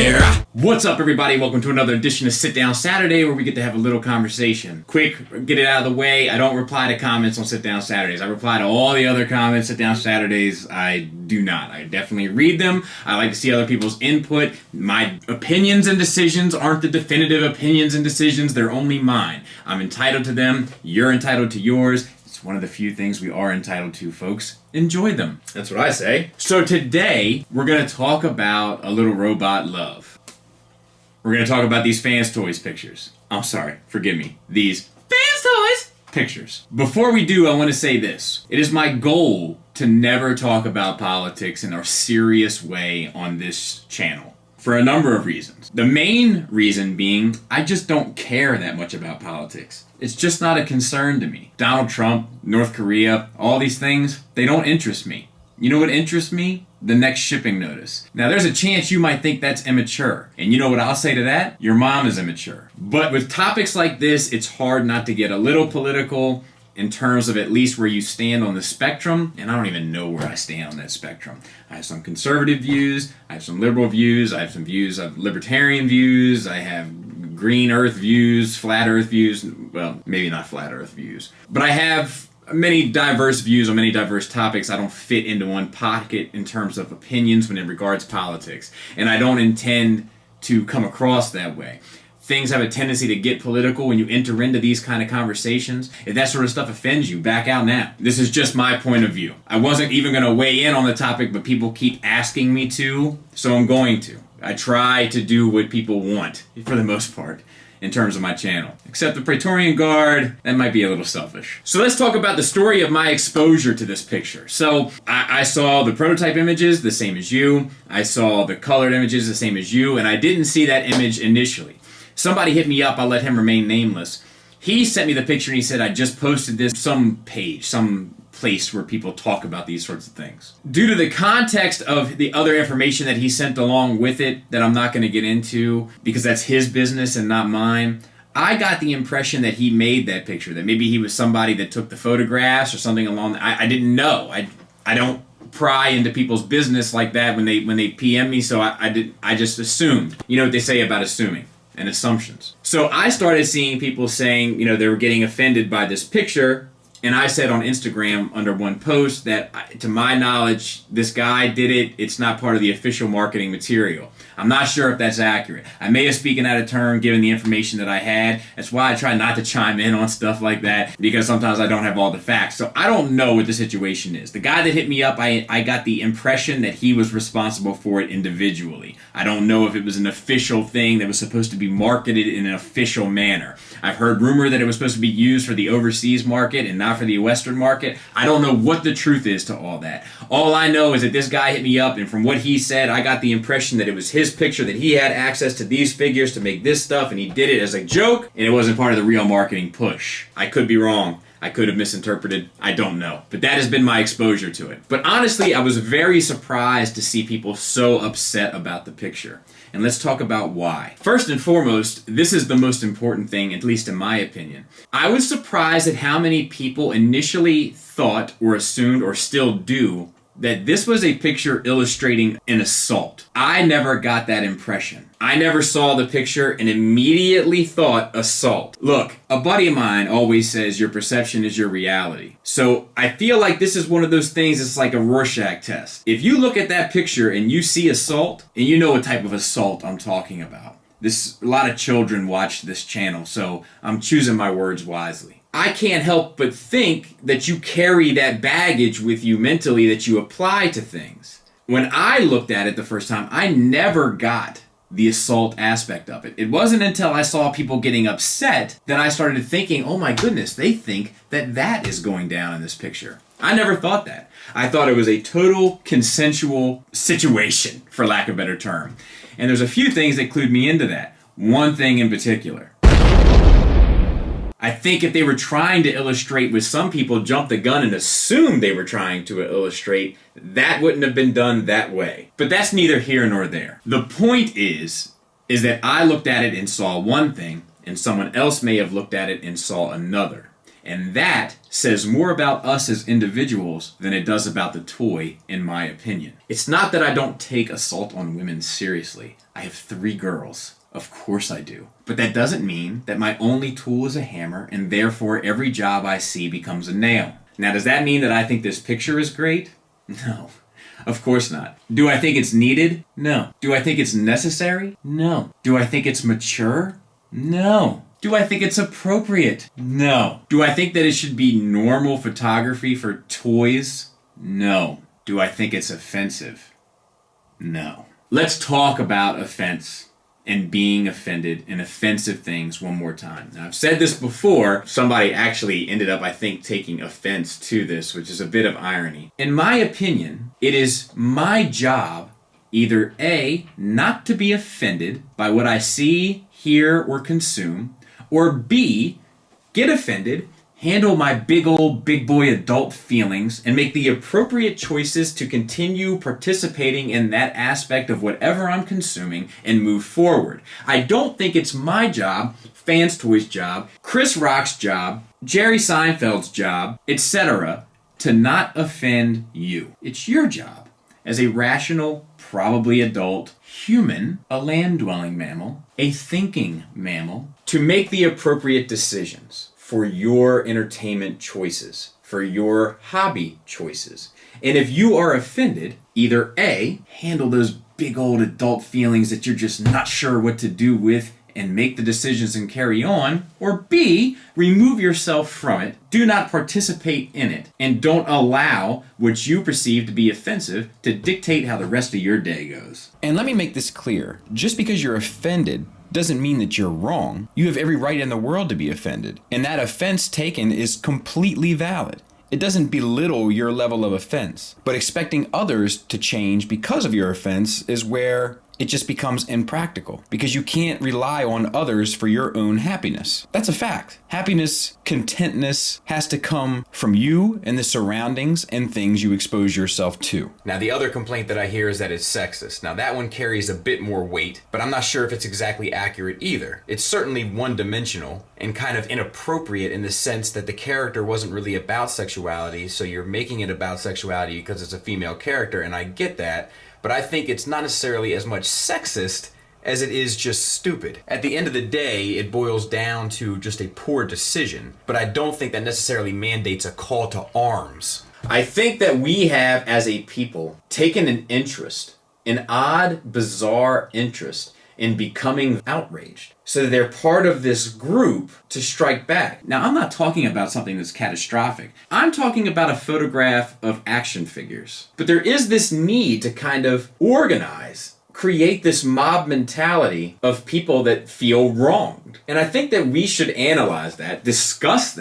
here. What's up, everybody? Welcome to another edition of Sit Down Saturday, where we get to have a little conversation. Quick, get it out of the way. I don't reply to comments on Sit Down Saturdays. I reply to all the other comments. Sit Down Saturdays, I do not. I definitely read them. I like to see other people's input. My opinions and decisions aren't the definitive opinions and decisions. They're only mine. I'm entitled to them. You're entitled to yours. It's one of the few things we are entitled to, folks. Enjoy them. That's what I say. So today, we're going to talk about a little robot love. We're going to talk about these Fanstoys pictures. I'm sorry, forgive me. These Fanstoys pictures. Before we do, I want to say this. It is my goal to never talk about politics in a serious way on this channel. For a number of reasons. The main reason being, I just don't care that much about politics. It's just not a concern to me. Donald Trump, North Korea, all these things, they don't interest me. You know what interests me? The next shipping notice. Now, there's a chance you might think that's immature. And you know what I'll say to that? Your mom is immature. But with topics like this, it's hard not to get a little political in terms of at least where you stand on the spectrum. And I don't even know where I stand on that spectrum. I have some conservative views. I have some liberal views. I have some views of libertarian views. I have green earth views, flat earth views. Well, maybe not flat earth views. But I have many diverse views on many diverse topics. I don't fit into one pocket in terms of opinions when it regards politics. And I don't intend to come across that way. Things have a tendency to get political when you enter into these kind of conversations. If that sort of stuff offends you, back out now. This is just my point of view. I wasn't even going to weigh in on the topic, but people keep asking me to, so I'm going to. I try to do what people want, for the most part, in terms of my channel. Except the Praetorian Guard, that might be a little selfish. So let's talk about the story of my exposure to this picture. So I saw the prototype images, the same as you. I saw the colored images, the same as you, and I didn't see that image initially. Somebody hit me up, I'll let him remain nameless. He sent me the picture and he said, I just posted this some page, some place where people talk about these sorts of things. Due to the context of the other information that he sent along with it that I'm not going to get into because that's his business and not mine, I got the impression that he made that picture, that maybe he was somebody that took the photographs or something along. I didn't know. I don't pry into people's business like that when they PM me, so I just assumed. You know what they say about assuming and assumptions. So I started seeing people saying, they were getting offended by this picture. And I said on Instagram under one post that, to my knowledge, this guy did it. It's not part of the official marketing material. I'm not sure if that's accurate. I may have spoken out of turn given the information that I had. That's why I try not to chime in on stuff like that, because sometimes I don't have all the facts. So I don't know what the situation is. The guy that hit me up, I got the impression that he was responsible for it individually. I don't know if it was an official thing that was supposed to be marketed in an official manner. I've heard rumor that it was supposed to be used for the overseas market and not for the Western market. I don't know what the truth is to all that. All I know is that this guy hit me up, and from what he said, I got the impression that it was his picture, that he had access to these figures to make this stuff, and he did it as a joke, and it wasn't part of the real marketing push. I could be wrong. I could have misinterpreted. I don't know. But that has been my exposure to it. But honestly, I was very surprised to see people so upset about the picture. And let's talk about why. First and foremost, this is the most important thing, at least in my opinion. I was surprised at how many people initially thought or assumed or still do that this was a picture illustrating an assault. I never got that impression. I never saw the picture and immediately thought assault. Look, a buddy of mine always says your perception is your reality. So I feel like this is one of those things that's like a Rorschach test. If you look at that picture and you see assault, and you know what type of assault I'm talking about. A lot of children watch this channel, so I'm choosing my words wisely. I can't help but think that you carry that baggage with you mentally that you apply to things. When I looked at it the first time, I never got the assault aspect of it. It wasn't until I saw people getting upset that I started thinking, oh my goodness, they think that is going down in this picture. I never thought that. I thought it was a total consensual situation, for lack of a better term. And there's a few things that clued me into that. One thing in particular. I think if they were trying to illustrate what some people jumped the gun and assumed they were trying to illustrate, that wouldn't have been done that way. But that's neither here nor there. The point is that I looked at it and saw one thing, and someone else may have looked at it and saw another. And that says more about us as individuals than it does about the toy, in my opinion. It's not that I don't take assault on women seriously. I have 3 girls. Of course I do. But that doesn't mean that my only tool is a hammer, and therefore every job I see becomes a nail. Now, does that mean that I think this picture is great? No. Of course not. Do I think it's needed? No. Do I think it's necessary? No. Do I think it's mature? No. Do I think it's appropriate? No. Do I think that it should be normal photography for toys? No. Do I think it's offensive? No. Let's talk about offense and being offended and offensive things one more time. Now, I've said this before. Somebody actually ended up, I think, taking offense to this, which is a bit of irony. In my opinion, it is my job either A, not to be offended by what I see, hear, or consume, or B, get offended, handle my big boy adult feelings, and make the appropriate choices to continue participating in that aspect of whatever I'm consuming and move forward. I don't think it's my job, Fanstoys' job, Chris Rock's job, Jerry Seinfeld's job, etc., to not offend you. It's your job as a rational, probably adult human, a land-dwelling mammal, a thinking mammal, to make the appropriate decisions for your entertainment choices, for your hobby choices. And if you are offended, either A, handle those big old adult feelings that you're just not sure what to do with and make the decisions and carry on, or B, remove yourself from it, do not participate in it, and don't allow what you perceive to be offensive to dictate how the rest of your day goes. And let me make this clear. Just because you're offended doesn't mean that you're wrong. You have every right in the world to be offended, and that offense taken is completely valid. It doesn't belittle your level of offense, but expecting others to change because of your offense is where it just becomes impractical, because you can't rely on others for your own happiness. That's a fact. Happiness, contentness has to come from you and the surroundings and things you expose yourself to. Now, the other complaint that I hear is that it's sexist. Now, that one carries a bit more weight, but I'm not sure if it's exactly accurate either. It's certainly one-dimensional and kind of inappropriate in the sense that the character wasn't really about sexuality, so you're making it about sexuality because it's a female character, and I get that. But I think it's not necessarily as much sexist as it is just stupid. At the end of the day, it boils down to just a poor decision, but I don't think that necessarily mandates a call to arms. I think that we have, as a people, taken an interest, an odd, bizarre interest in becoming outraged. So they're part of this group to strike back. Now, I'm not talking about something that's catastrophic. I'm talking about a photograph of action figures. But there is this need to kind of organize, create this mob mentality of people that feel wronged. And I think that we should analyze that, discuss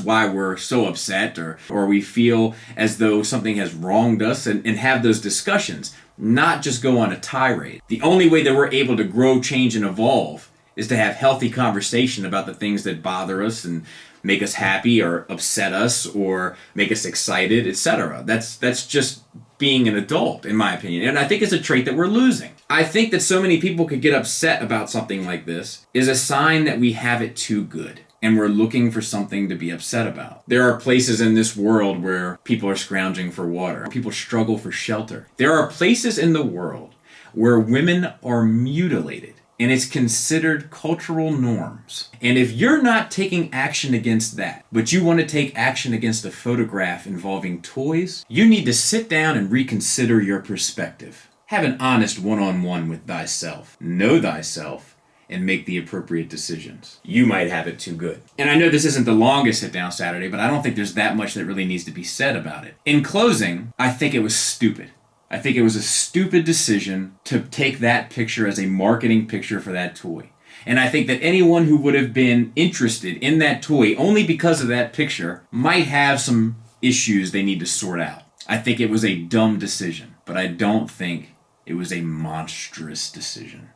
why we're so upset or we feel as though something has wronged us and have those discussions. Not just go on a tirade. The only way that we're able to grow, change, and evolve is to have healthy conversation about the things that bother us and make us happy or upset us or make us excited, etc. That's just being an adult, in my opinion. And I think it's a trait that we're losing. I think that so many people could get upset about something like this is a sign that we have it too good. And we're looking for something to be upset about. There are places in this world where people are scrounging for water. People struggle for shelter. There are places in the world where women are mutilated, and it's considered cultural norms. And if you're not taking action against that, but you want to take action against a photograph involving toys, you need to sit down and reconsider your perspective. Have an honest one-on-one with thyself. Know thyself. And make the appropriate decisions. You might have it too good. And I know this isn't the longest Sit Down Saturday, but I don't think there's that much that really needs to be said about it. In closing, I think it was stupid. I think it was a stupid decision to take that picture as a marketing picture for that toy. And I think that anyone who would have been interested in that toy only because of that picture might have some issues they need to sort out. I think it was a dumb decision, but I don't think it was a monstrous decision.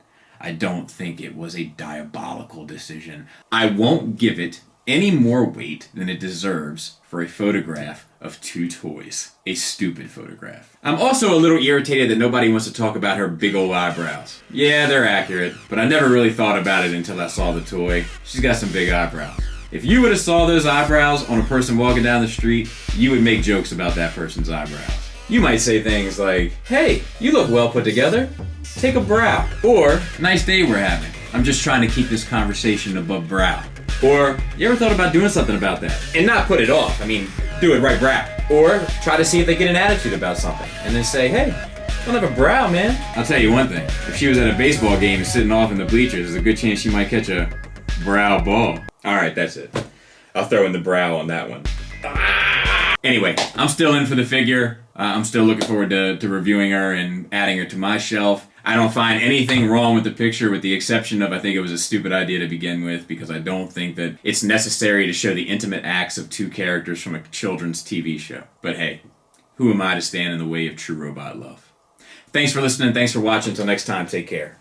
I don't think it was a diabolical decision. I won't give it any more weight than it deserves for a photograph of 2 toys. A stupid photograph. I'm also a little irritated that nobody wants to talk about her big old eyebrows. Yeah, they're accurate, but I never really thought about it until I saw the toy. She's got some big eyebrows. If you would have saw those eyebrows on a person walking down the street, you would make jokes about that person's eyebrows. You might say things like, hey, you look well put together. Take a brow. Or, nice day we're having. I'm just trying to keep this conversation above brow. Or, you ever thought about doing something about that? And not put it off. I mean, do it right brow. Or, try to see if they get an attitude about something. And then say, hey, don't have a brow, man. I'll tell you one thing. If she was at a baseball game and sitting off in the bleachers, there's a good chance she might catch a brow ball. Alright, that's it. I'll throw in the brow on that one. Anyway, I'm still in for the figure. I'm still looking forward to reviewing her and adding her to my shelf. I don't find anything wrong with the picture with the exception of I think it was a stupid idea to begin with because I don't think that it's necessary to show the intimate acts of two characters from a children's TV show. But hey, who am I to stand in the way of true robot love? Thanks for listening. Thanks for watching. Until next time, take care.